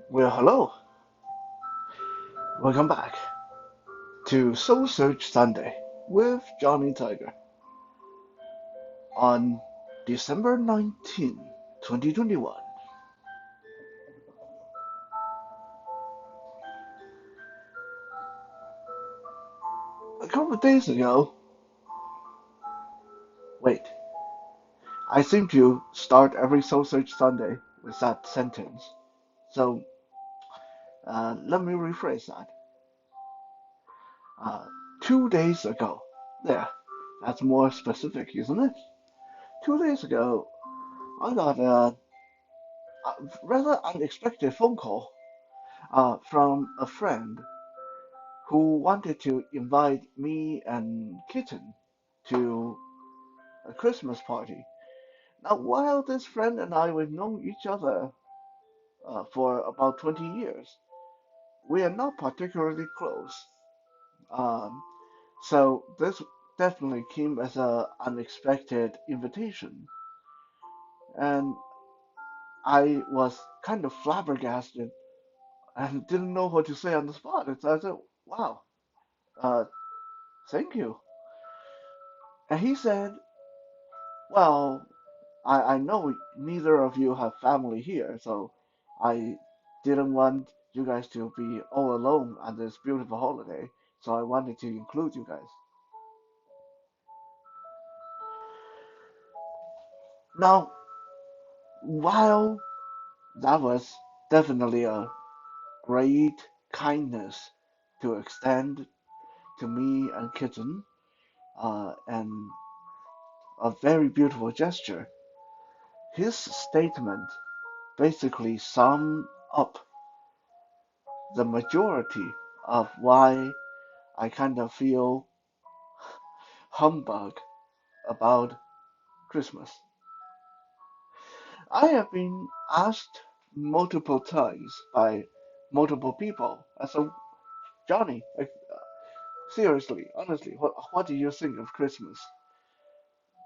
Well, hello. Welcome back to Soul Search Sunday with Johnny Tiger on December 19, 2021. A couple of days ago, wait, I seem to start every Soul Search Sunday with that sentence. So let me rephrase that. Uh, 2 days ago, there, that's more specific, isn't it? 2 days ago, I got a rather unexpected phone call from a friend who wanted to invite me and Kitten to a Christmas party. Now, while this friend and I, we've known each other for about 20 years, we are not particularly close. Um, so this definitely came as an unexpected invitation, and I was kind of flabbergasted and didn't know what to say on the spot. And so I said, "Wow, uh, thank you." And he said, "Well, I know neither of you have family here, so I didn't want you guys to be all alone on this beautiful holiday, so I wanted to include you guys." Now, while that was definitely a great kindness to extend to me and Kitten, and a very beautiful gesture, his statement basically summed up the majority of why I kind of feel humbug about Christmas. I have been asked multiple times by multiple people. I said, Johnny, seriously, honestly, what do you think of Christmas?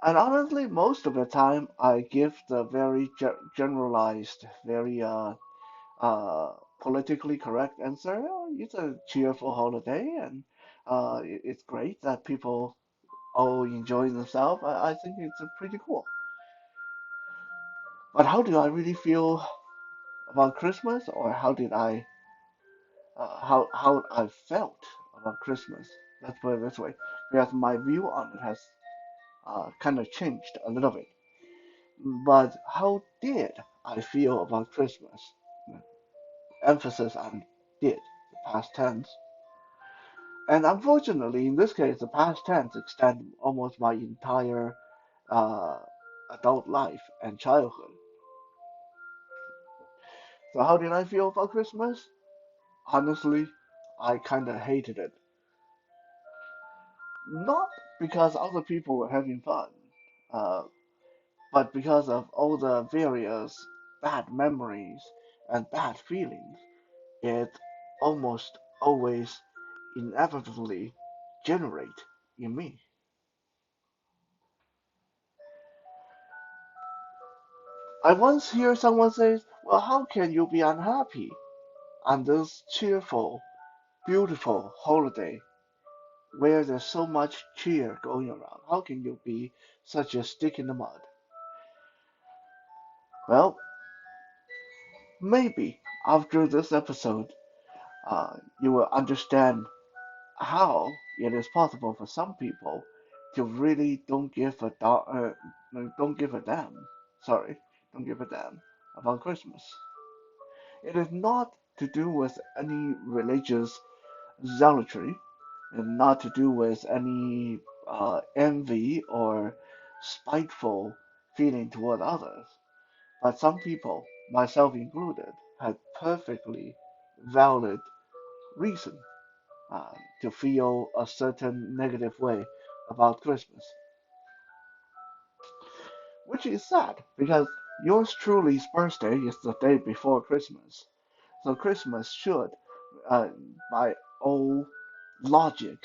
And honestly, most of the time, I give the very generalized, very uh, politically correct answer. "Oh, it's a cheerful holiday, and it's great that people all enjoy themselves. I think it's pretty cool." But how do I really feel about Christmas, or how I felt about Christmas? Let's put it this way, because my view on it has kind of changed a little bit. But how did I feel about Christmas? Emphasis on did, the past tense. And unfortunately, in this case, the past tense extends almost my entire uh, adult life and childhood. So how did I feel about Christmas? Honestly, I kind of hated it. Not because other people were having fun, uh, but because of all the various bad memories and bad feelings it almost always inevitably generate in me. I once hear someone say, "Well, how can you be unhappy on this cheerful, beautiful holiday where there's so much cheer going around? How can you be such a stick in the mud?" Well, maybe after this episode, you will understand how it is possible for some people to really don't give a damn. Sorry, don't give a damn about Christmas. It is not to do with any religious zealotry, and not to do with any envy or spiteful feeling toward others. But some people, myself included, had perfectly valid reason to feel a certain negative way about Christmas, which is sad because yours truly's birthday is the day before Christmas. So Christmas should, uh, by all logic,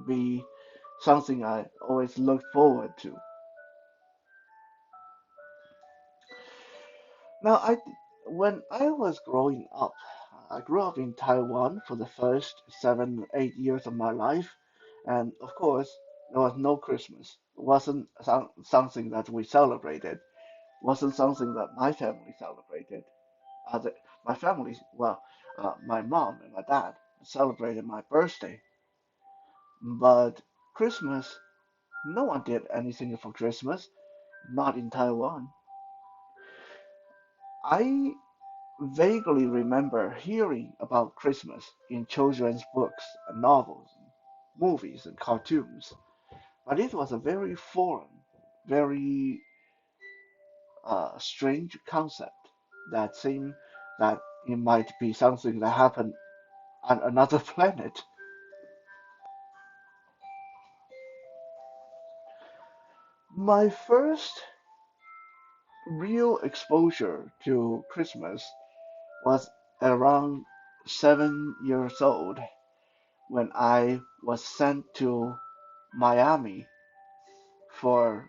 be something I always look forward to. Now, when I was growing up, I grew up in Taiwan for the first 7, 8 years of my life, and of course, there was no Christmas. It wasn't something that we celebrated. It wasn't something that my family celebrated. The, my family, well, my mom and my dad celebrated my birthday, but Christmas, no one did anything for Christmas, not in Taiwan. I vaguely remember hearing about Christmas in children's books and novels, movies and cartoons, but it was a very foreign, very strange concept that seemed that it might be something that happened on another planet. My first real exposure to Christmas was around 7 years old when I was sent to Miami for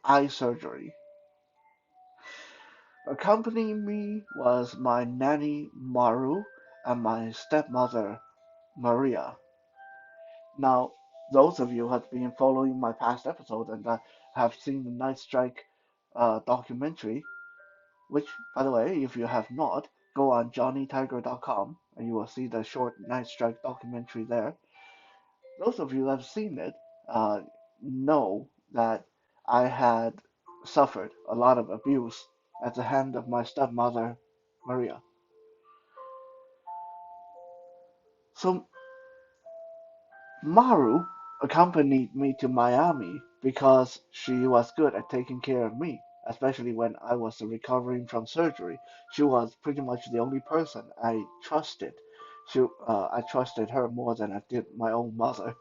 eye surgery. Accompanying me was my nanny Maru and my stepmother Maria. Now, those of you who have been following my past episode and have seen the Night Strike documentary, which, by the way, if you have not, go on johnnytiger.com and you will see the short Night Strike documentary there. Those of you that have seen it know that I had suffered a lot of abuse at the hand of my stepmother, Maria. So Maru accompanied me to Miami because she was good at taking care of me, especially when I was recovering from surgery. She was pretty much the only person I trusted. I trusted her more than I did my own mother.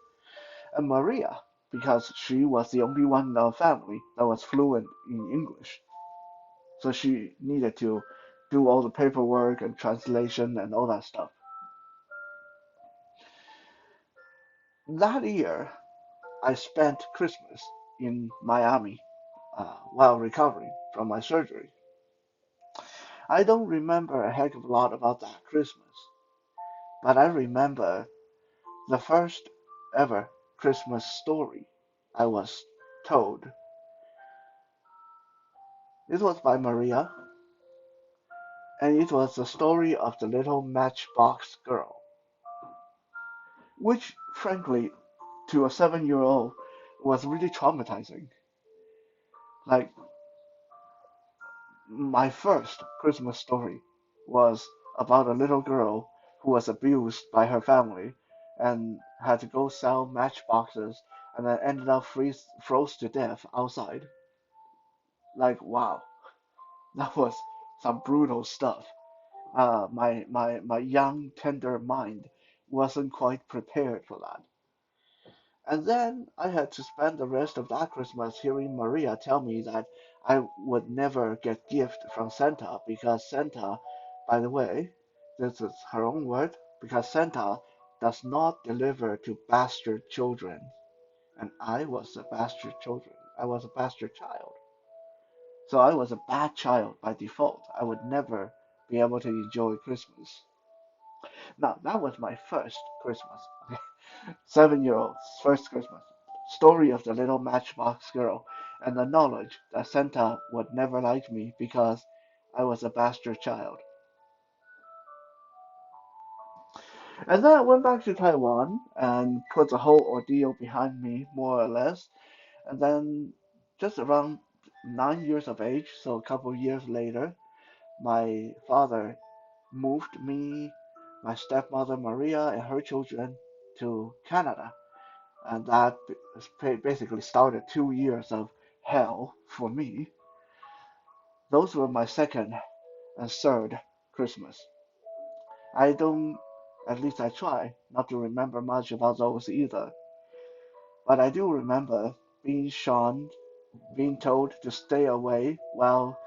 And Maria, because she was the only one in our family that was fluent in English. So she needed to do all the paperwork and translation and all that stuff. That year, I spent Christmas in Miami while recovering from my surgery. I don't remember a heck of a lot about that Christmas, but I remember the first ever Christmas story I was told. It was by Maria, and it was the story of the little matchbox girl, which, frankly, to a 7 year old, was really traumatizing. Like, my first Christmas story was about a little girl who was abused by her family and had to go sell matchboxes and then ended up froze to death outside. Like, wow, that was some brutal stuff. My young, tender mind wasn't quite prepared for that. And then I had to spend the rest of that Christmas hearing Maria tell me that I would never get gift from Santa because Santa, by the way, this is her own word, because Santa does not deliver to bastard children. And I was a bastard children. I was a bastard child. So I was a bad child by default. I would never be able to enjoy Christmas. Now, that was my first Christmas. 7 year old's first Christmas. Story of the little matchbox girl, and the knowledge that Santa would never like me because I was a bastard child. And then I went back to Taiwan and put the whole ordeal behind me, more or less. And then, just around 9 years of age, so a couple of years later, my father moved me, my stepmother Maria, and her children to Canada. And that basically started 2 years of hell for me. Those were my second and third Christmas. I don't, at least I try not to remember much about those either, but I do remember being shunned, being told to stay away while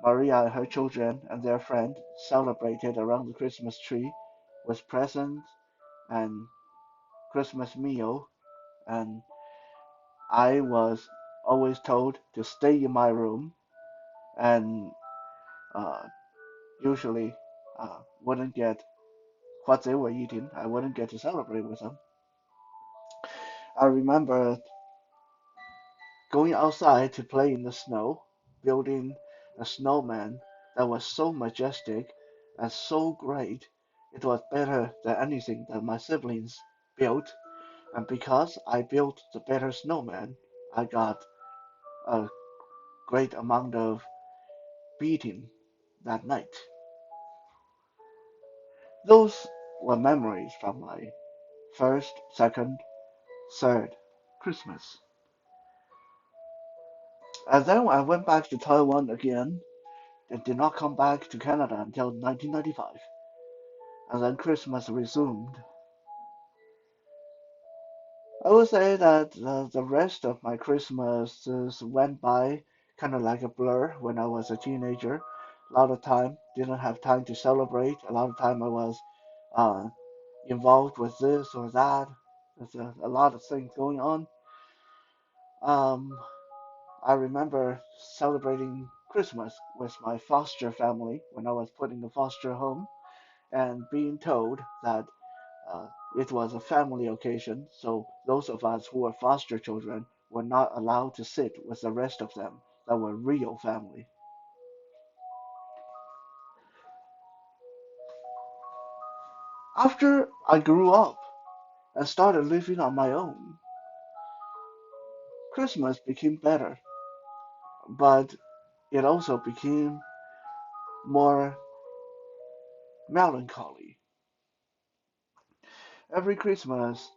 Maria and her children and their friend celebrated around the Christmas tree with presents and Christmas meal, and I was always told to stay in my room, and uh, usually wouldn't get what they were eating. I wouldn't get to celebrate with them. I remember going outside to play in the snow, building a snowman that was so majestic and so great. It was better than anything that my siblings built, and because I built the better snowman, I got a great amount of beating that night. Those were memories from my first, second, third Christmas. And then I went back to Taiwan again and did not come back to Canada until 1995. And then Christmas resumed. I would say that the rest of my Christmases went by kind of like a blur when I was a teenager. A lot of time didn't have time to celebrate. A lot of time I was uh, involved with this or that. There's a lot of things going on. Um, I remember celebrating Christmas with my foster family when I was put in the foster home and being told that uh, it was a family occasion, so those of us who were foster children were not allowed to sit with the rest of them that were real family. After I grew up and started living on my own, Christmas became better, but it also became more melancholy. Every Christmas,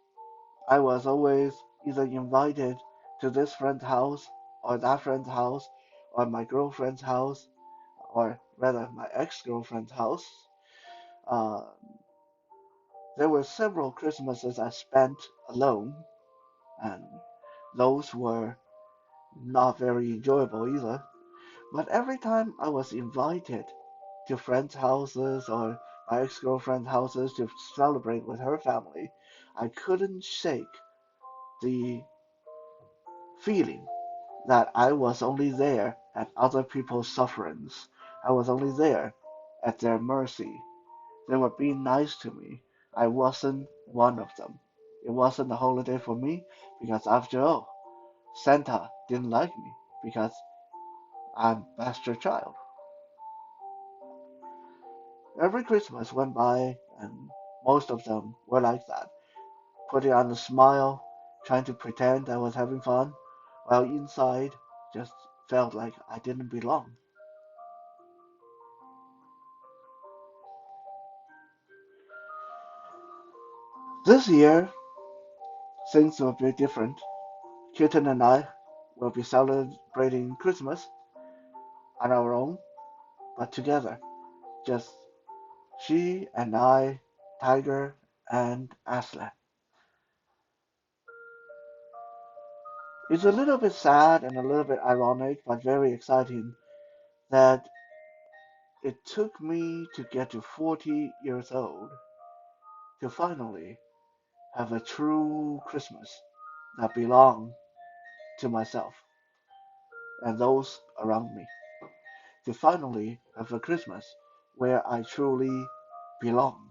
I was always either invited to this friend's house or that friend's house or my girlfriend's house or rather my ex-girlfriend's house. Uh, there were several Christmases I spent alone, and those were not very enjoyable either. But every time I was invited to friends' houses or my ex-girlfriend's houses to celebrate with her family, I couldn't shake the feeling that I was only there at other people's sufferings. I was only there at their mercy. They were being nice to me. I wasn't one of them. It wasn't a holiday for me because, after all, Santa didn't like me because I'm bastard child. Every Christmas went by, and most of them were like that, putting on a smile, trying to pretend I was having fun, while inside just felt like I didn't belong. This year, things will be different. Kitten and I will be celebrating Christmas on our own, but together. Just she and I, Tiger and Aslan. It's a little bit sad and a little bit ironic, but very exciting that it took me to get to 40 years old to finally have a true Christmas that belonged to myself and those around me. To finally have a Christmas where I truly belong.